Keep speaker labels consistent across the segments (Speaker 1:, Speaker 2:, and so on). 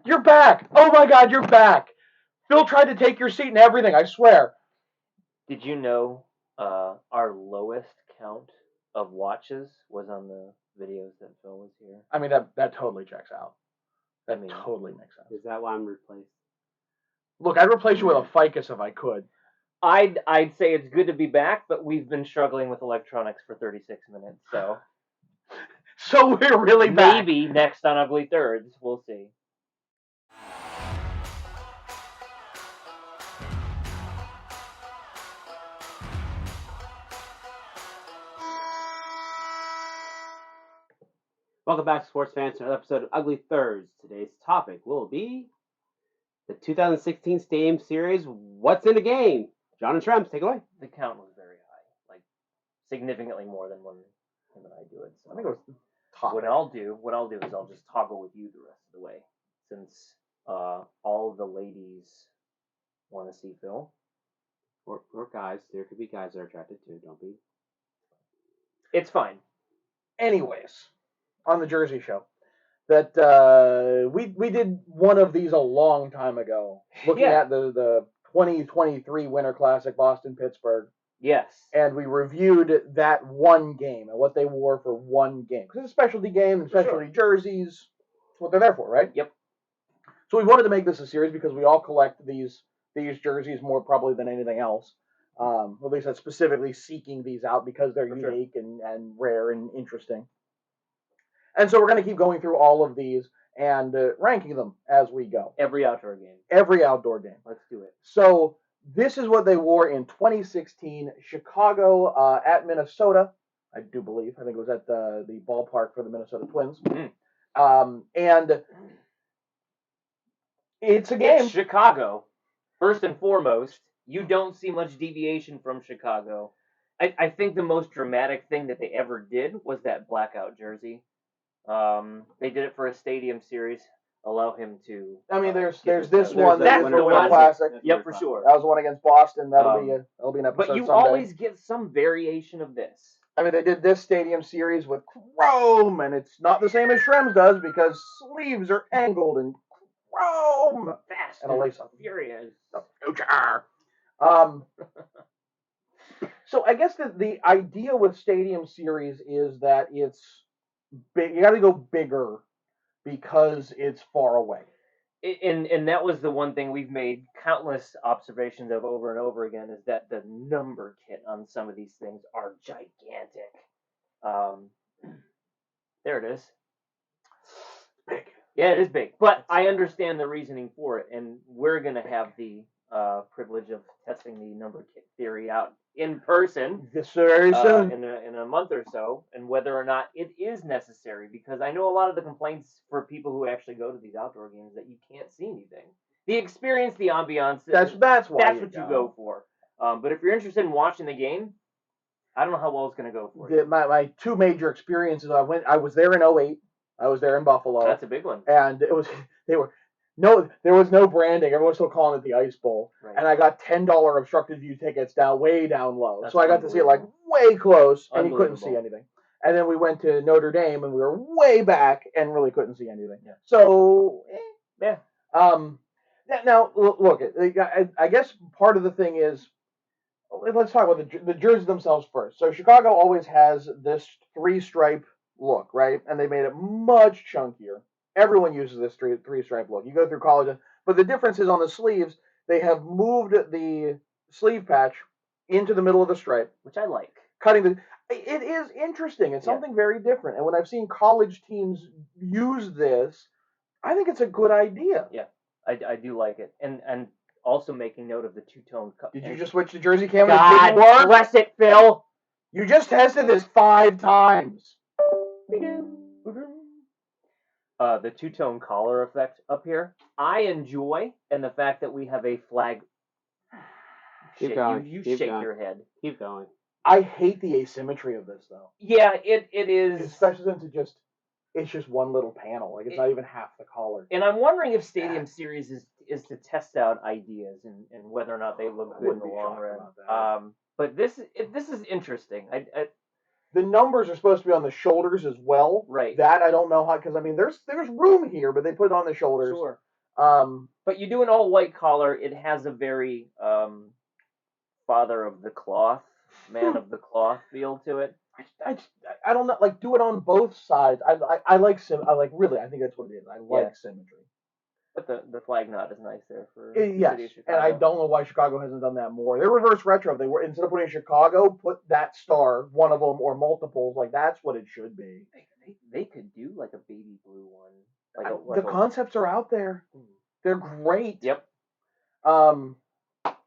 Speaker 1: You're back. Oh my God, you're back. Phil tried to take your seat and everything. I swear.
Speaker 2: Did you know our lowest count of watches was on the videos that Phil was here?
Speaker 1: I mean that totally checks out.
Speaker 2: I
Speaker 1: That
Speaker 2: mean,
Speaker 1: totally makes sense.
Speaker 3: Is that why I'm replaced?
Speaker 1: Look, I'd replace you with a ficus if I could.
Speaker 2: I'd say it's good to be back, but we've been struggling with electronics for 36 minutes, so
Speaker 1: So we're really back.
Speaker 2: maybe next on Ugly Thirds, we'll see.
Speaker 3: Welcome back, sports fans, to another episode of Ugly Thirds. Today's topic will be the 2016 Stadium Series. What's in the game? John and Trems, take it away.
Speaker 2: The count was very high, like significantly more than when him and I do it. So
Speaker 1: I think it was top.
Speaker 2: what I'll do is I'll just toggle with you the rest of the way, since all the ladies want to see Phil.
Speaker 3: Or guys. There could be guys that are attracted too. Don't be.
Speaker 2: It's fine.
Speaker 1: Anyways, on the Jersey Show, that we did one of these a long time ago, looking at the 2023 Winter Classic, Boston Pittsburgh.
Speaker 2: Yes.
Speaker 1: And we reviewed that one game and what they wore for one game. Because it's a specialty game and specialty jerseys. That's what they're there for, right?
Speaker 2: Yep.
Speaker 1: So we wanted to make this a series because we all collect these jerseys more probably than anything else. At least that's specifically seeking these out because they're unique and rare and interesting. And so we're going to keep going through all of these and ranking them as we go.
Speaker 2: Every outdoor game.
Speaker 1: Every outdoor game.
Speaker 2: Let's do it.
Speaker 1: So this is what they wore in 2016, Chicago at Minnesota. I do believe. I think it was at the ballpark for the Minnesota Twins. And it's a game.
Speaker 2: It's Chicago. First and foremost, you don't see much deviation from Chicago. I think the most dramatic thing that they ever did was that blackout jersey. They did it for a stadium series. Allow him to.
Speaker 1: I mean, there's this one
Speaker 2: that's
Speaker 1: that
Speaker 2: the
Speaker 1: is the
Speaker 2: one.
Speaker 1: classic.
Speaker 2: Yep, for sure.
Speaker 1: That was the one against Boston. That'll be an episode.
Speaker 2: But you
Speaker 1: someday.
Speaker 2: always get some variation of this.
Speaker 1: I mean, they did this stadium series with chrome, and it's not the same as Shrem's does because sleeves are angled and chrome.
Speaker 2: Fast
Speaker 1: and a lace up.
Speaker 2: Furious.
Speaker 1: The future. So I guess the idea with stadium series is that it's big. You got to go bigger because it's far away.
Speaker 2: And that was the one thing we've made countless observations of over and over again is that the number kit on some of these things are gigantic. There it is.
Speaker 1: Big.
Speaker 2: Yeah, it is big. But I understand the reasoning for it, and we're going to have the privilege of testing the number kit theory out in person
Speaker 1: very soon
Speaker 2: in a month or so, and whether or not it is necessary, because I know a lot of the complaints for people who actually go to these outdoor games that you can't see anything. The experience, the ambiance,
Speaker 1: that's what you
Speaker 2: go for. But if you're interested in watching the game, I don't know how well it's going to go for you.
Speaker 1: My two major experiences, I was there in 2008. I was there in Buffalo.
Speaker 2: That's a big one.
Speaker 1: And there was no branding. Everyone was still calling it the Ice Bowl.
Speaker 2: Right.
Speaker 1: And I got $10 obstructed view tickets way down low. So I got to see it like way close, and you couldn't see anything. And then we went to Notre Dame, and we were way back and really couldn't see anything.
Speaker 2: Yeah.
Speaker 1: So,
Speaker 2: yeah.
Speaker 1: Now, look, I guess part of the thing is, let's talk about the jerseys themselves first. So Chicago always has this 3-stripe look, right? And they made it much chunkier. Everyone uses this 3-stripe look. You go through college, but the difference is on the sleeves, they have moved the sleeve patch into the middle of the stripe,
Speaker 2: which I like.
Speaker 1: It is interesting. It's something very different. And when I've seen college teams use this, I think it's a good idea.
Speaker 2: Yeah, I do like it. And also making note of the two-tone color.
Speaker 1: Did you just switch to jersey cam?
Speaker 2: God bless it, Phil.
Speaker 1: You just tested this 5 times.
Speaker 2: The two-tone collar effect up here, I enjoy, and the fact that we have a flag.
Speaker 3: Keep going.
Speaker 2: You
Speaker 3: Keep
Speaker 2: shake
Speaker 3: going.
Speaker 2: your head.
Speaker 3: Keep going.
Speaker 1: I hate the asymmetry of this, though.
Speaker 2: Yeah, it is.
Speaker 1: Especially since it's just one little panel. Like, it's not even half the collar.
Speaker 2: And I'm wondering if Stadium Series is to test out ideas and whether or not they look good in the long run. But this is interesting.
Speaker 1: The numbers are supposed to be on the shoulders as well.
Speaker 2: Right.
Speaker 1: That I don't know how, because I mean, there's room here, but they put it on the shoulders.
Speaker 2: Sure.
Speaker 1: Um,
Speaker 2: But you do an all white collar, it has a very father of the cloth, man of the cloth feel to it.
Speaker 1: I don't know, like do it on both sides. I like I like really. I think that's what it is. I like symmetry.
Speaker 2: But the flag knot is nice there for
Speaker 1: the
Speaker 2: city of Chicago.
Speaker 1: And I don't know why Chicago hasn't done that more. They're reverse retro. They were, instead of putting Chicago, put that star, one of them or multiples. Like that's what it should be.
Speaker 2: They could do like a baby blue one.
Speaker 1: The concepts are out there. They're great.
Speaker 2: Yep.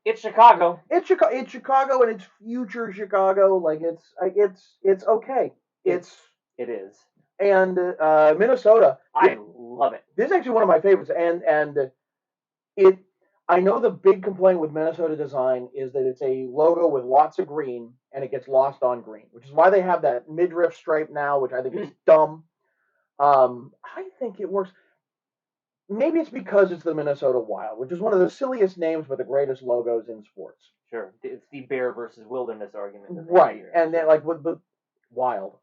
Speaker 1: It's Chicago. It's Chicago, and it's future Chicago. Like it's okay. It
Speaker 2: is.
Speaker 1: And Minnesota.
Speaker 2: I love it.
Speaker 1: This is actually one of my favorites, and it. I know the big complaint with Minnesota design is that it's a logo with lots of green, and it gets lost on green, which is why they have that midriff stripe now, which I think is dumb. I think it works. Maybe it's because it's the Minnesota Wild, which is one of the silliest names but the greatest logos in sports.
Speaker 2: Sure, it's the bear versus wilderness argument.
Speaker 1: Right, and then like with Wild,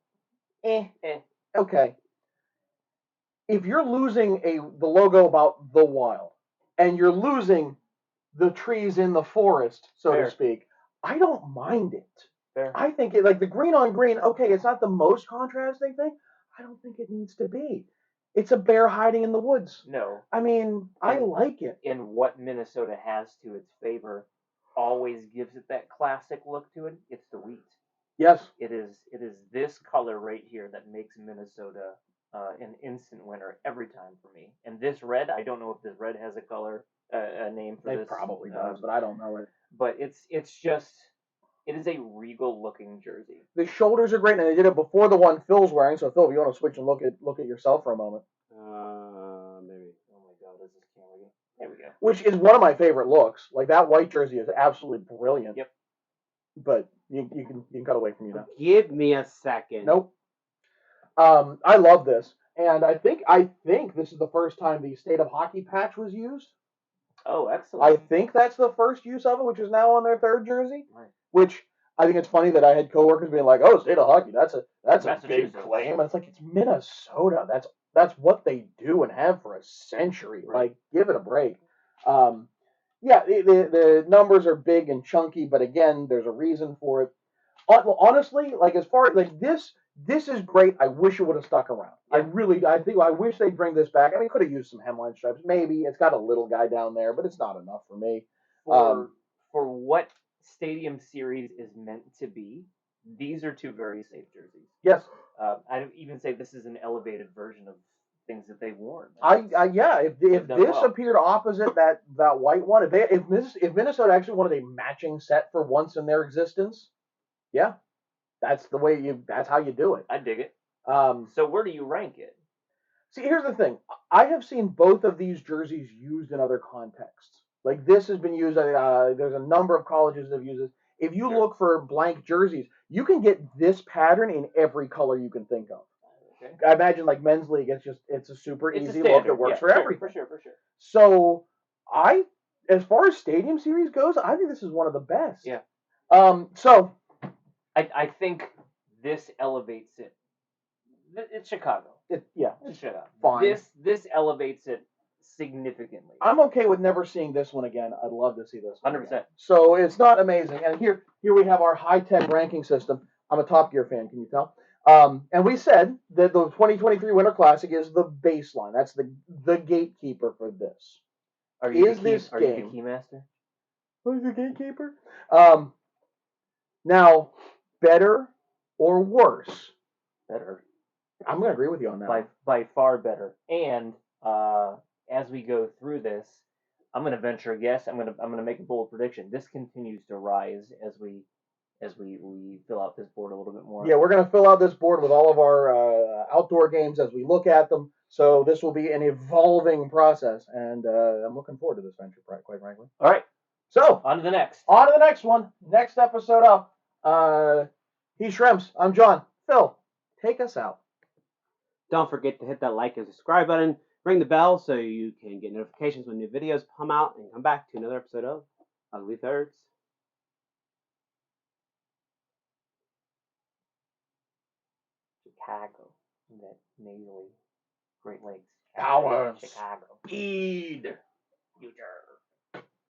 Speaker 1: okay. If you're losing the logo about the Wild, and you're losing the trees in the forest, so to speak, I don't mind it.
Speaker 2: Fair.
Speaker 1: I think it, like the green on green. Okay, it's not the most contrasting thing. I don't think it needs to be. It's a bear hiding in the woods.
Speaker 2: No.
Speaker 1: I mean, I like it.
Speaker 2: And what Minnesota has to its favor always gives it that classic look to it. It's the wheat.
Speaker 1: Yes.
Speaker 2: It is this color right here that makes Minnesota an instant winner every time for me. And this red, I don't know if this red has a color, a name for this.
Speaker 1: It probably does, but I don't know it.
Speaker 2: But it's just, it is a regal looking jersey.
Speaker 1: The shoulders are great, and they did it before the one Phil's wearing. So Phil, if you want to switch and look at yourself for a moment.
Speaker 3: Maybe.
Speaker 2: Oh my God, this is camera. There we go.
Speaker 1: Which is one of my favorite looks. Like that white jersey is absolutely brilliant.
Speaker 2: Yep.
Speaker 1: But you can cut away from you now.
Speaker 3: Give me a second.
Speaker 1: Nope. I love this, and I think this is the first time the State of Hockey patch was used.
Speaker 2: Oh, excellent.
Speaker 1: I think that's the first use of it, which is now on their third jersey.
Speaker 2: Right.
Speaker 1: Which I think it's funny that I had coworkers being like, "Oh, State of Hockey, that's a big claim." And it's like, it's Minnesota. That's what they do and have for a century.
Speaker 2: Right.
Speaker 1: Like, give it a break. Yeah, the numbers are big and chunky, but again, there's a reason for it. Honestly, like as far like this is great. I wish it would have stuck around.
Speaker 2: Yeah.
Speaker 1: I wish they'd bring this back. I mean, could have used some hemline stripes. Maybe it's got a little guy down there, but it's not enough for me.
Speaker 2: For what Stadium Series is meant to be, these are two very safe jerseys.
Speaker 1: Yes.
Speaker 2: I'd even say this is an elevated version of things that they've worn.
Speaker 1: If this appeared opposite that white one, if Minnesota actually wanted a matching set for once in their existence, yeah, that's how you do it.
Speaker 2: I dig it. So where do you rank it?
Speaker 1: See, here's the thing. I have seen both of these jerseys used in other contexts. Like this has been used. There's a number of colleges that have used this. If you look for blank jerseys, you can get this pattern in every color you can think of. Okay. I imagine like men's league, it's a super easy look. It works for everything.
Speaker 2: For sure.
Speaker 1: So as far as Stadium Series goes, I think this is one of the best.
Speaker 2: Yeah.
Speaker 1: So
Speaker 2: I think this elevates it. It's Chicago.
Speaker 1: It's
Speaker 2: Chicago.
Speaker 1: Fine.
Speaker 2: This elevates it significantly.
Speaker 1: I'm okay with never seeing this one again. I'd love to see this one
Speaker 2: 100%.
Speaker 1: again. So it's not amazing. And here we have our high-tech ranking system. I'm a Top Gear fan, can you tell? And we said that the 2023 Winter Classic is the baseline. That's the gatekeeper for this.
Speaker 2: Are you the keymaster?
Speaker 1: Who's the gatekeeper? Now, better or worse?
Speaker 2: Better.
Speaker 1: I'm going to agree with you on that.
Speaker 2: By far better. And as we go through this, I'm going to venture a guess. I'm going to make a bold prediction. This continues to rise as we fill out this board a little bit more.
Speaker 1: Yeah, we're going to fill out this board with all of our outdoor games as we look at them. So this will be an evolving process, and I'm looking forward to this venture, quite frankly.
Speaker 2: All right.
Speaker 1: So
Speaker 2: on to the next.
Speaker 1: On to the next one. Next episode up. He's Shrimps. I'm John. Phil, take us out.
Speaker 3: Don't forget to hit that like and subscribe button. Ring the bell so you can get notifications when new videos come out, and come back to another episode of Ugly Thirds.
Speaker 2: Chicago. That nasally Great Lakes.
Speaker 1: Cowards.
Speaker 2: Chicago.
Speaker 1: Speed.